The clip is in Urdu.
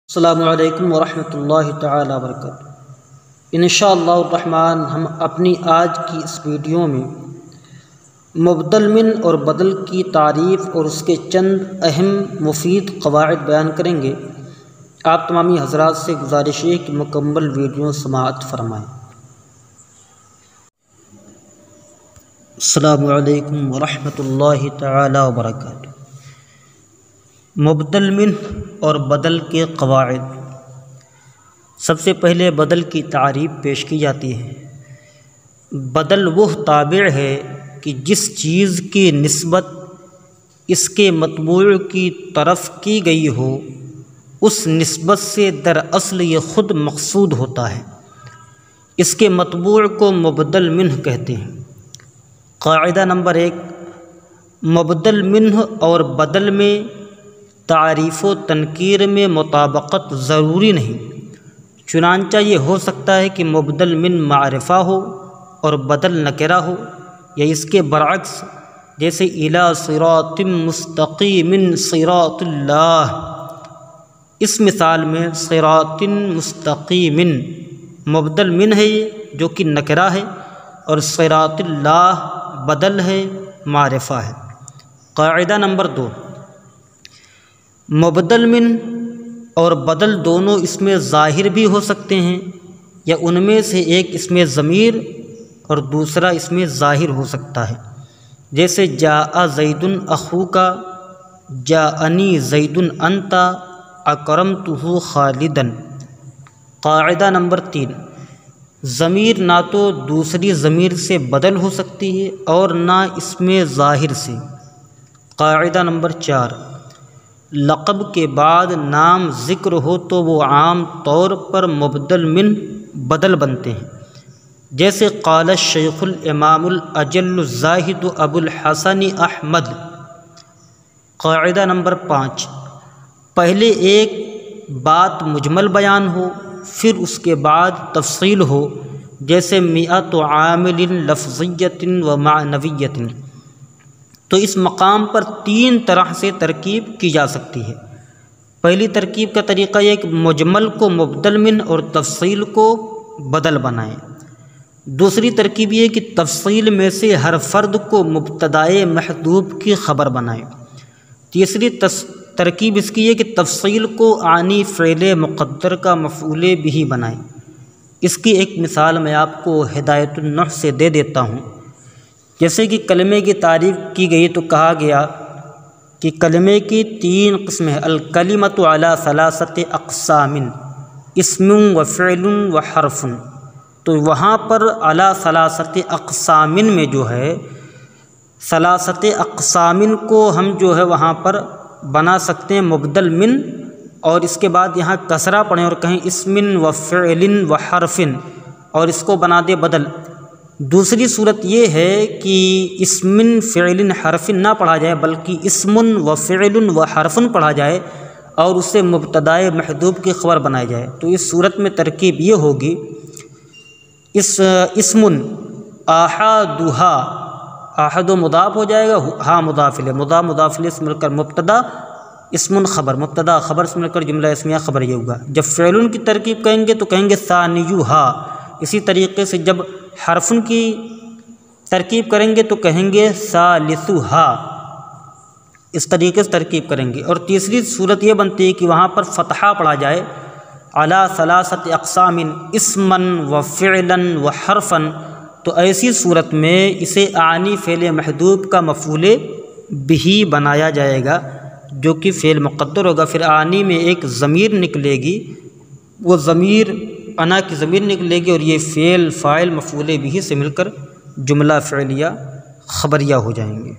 السلام علیکم ورحمۃ اللہ تعالی وبرکاتہ۔ انشاءاللہ الرحمن ہم اپنی آج کی اس ویڈیو میں مبدل من اور بدل کی تعریف اور اس کے چند اہم مفید قواعد بیان کریں گے۔ آپ تمامی حضرات سے گزارش ہے کہ مکمل ویڈیو سماعت فرمائیں۔ السلام علیکم ورحمۃ اللہ تعالی وبرکاتہ۔ مبدل من اور بدل کے قواعد۔ سب سے پہلے بدل کی تعریف پیش کی جاتی ہے۔ بدل وہ تابع ہے کہ جس چیز کی نسبت اس کے مطبوع کی طرف کی گئی ہو، اس نسبت سے دراصل یہ خود مقصود ہوتا ہے۔ اس کے مطبوع کو مبدل منہ کہتے ہیں۔ قاعدہ نمبر 1، مبدل منہ اور بدل میں تعریف و تنکیر میں مطابقت ضروری نہیں، چنانچہ یہ ہو سکتا ہے کہ مبدل من معرفہ ہو اور بدل نکرہ ہو، یا اس کے برعکس، جیسے الی صراط مستقیم صراط اللہ۔ اس مثال میں صراط مستقیم مبدل من ہے یہ جو کہ نکرہ ہے، اور صراط اللہ بدل ہے، معرفہ ہے۔ قاعدہ نمبر 2، مبدل من اور بدل دونوں اس میں ظاہر بھی ہو سکتے ہیں، یا ان میں سے ایک اس میں ضمیر اور دوسرا اس میں ظاہر ہو سکتا ہے، جیسے جاء زید اخوک، جاءنی زید انت، اکرمتہ خالدا۔ قاعدہ نمبر 3، ضمیر نہ تو دوسری ضمیر سے بدل ہو سکتی ہے اور نہ اس میں ظاہر سے۔ قاعدہ نمبر 4، لقب کے بعد نام ذکر ہو تو وہ عام طور پر مبدل من بدل بنتے ہیں، جیسے قال الشیخ الامام الاجل الزاہد ابو الحسن احمد۔ قاعدہ نمبر 5، پہلے ایک بات مجمل بیان ہو، پھر اس کے بعد تفصیل ہو، جیسے مئۃ عامل لفظیۃ و معنویۃ۔ تو اس مقام پر 3 طرح سے ترکیب کی جا سکتی ہے۔ پہلی ترکیب کا طریقہ یہ کہ مجمل کو مبدل من اور تفصیل کو بدل بنائیں۔ دوسری ترکیب یہ کہ تفصیل میں سے ہر فرد کو مبتدائے محذوف کی خبر بنائیں۔ تیسری ترکیب اس کی یہ کہ تفصیل کو آنی فعل مقدر کا مفعول بھی بنائیں۔ اس کی ایک مثال میں آپ کو ہدایت النحو سے دے دیتا ہوں۔ جیسے کہ کلمے کی تعریف کی گئی تو کہا گیا کہ کلمے کی 3 قسمیں ہیں، الکلمۃ علی 3 اقسام، اسم و فعل و حرف۔ تو وہاں پر علی 3 اقسام میں جو ہے 3 اقسام کو ہم جو ہے وہاں پر بنا سکتے ہیں مبدل من، اور اس کے بعد یہاں کسرہ پڑھیں اور کہیں اسم و فعل و حرف، اور اس کو بنا دے بدل۔ دوسری صورت یہ ہے کہ اسم فعل حرف نہ پڑھا جائے بلکہ اسم و فعل و حرف پڑھا جائے اور اسے مبتدائے محذوف کی خبر بنائی جائے۔ تو اس صورت میں ترکیب یہ ہوگی، اسم احدھا، احد مضاف ہو جائے گا، ہاں مضاف الیہ، مضاف الیہ سے مل کر مبتدا، اسم خبر، مبتدا خبر سے مل کر جملہ اسمیہ خبر یہ ہوگا۔ جب فعل کی ترکیب کہیں گے تو کہیں گے ثانیھا۔ اسی طریقے سے جب حرف کی ترکیب کریں گے تو کہیں گے ثالثھا۔ اس طریقے سے ترکیب کریں گے۔ اور تیسری صورت یہ بنتی ہے کہ وہاں پر فتحہ پڑھا جائے، علی 3 اقسام اسما و فعلا و حرفا۔ تو ایسی صورت میں اسے آنی فعل محذوف کا مفعول بھی بنایا جائے گا، جو کہ فعل مقدر ہوگا۔ پھر آنی میں ایک ضمیر نکلے گی، وہ ضمیر انا کی ضمیر نکلے گی، اور یہ فعل فاعل مفعول بھی سے مل کر جملہ فعلیہ خبریہ ہو جائیں گے۔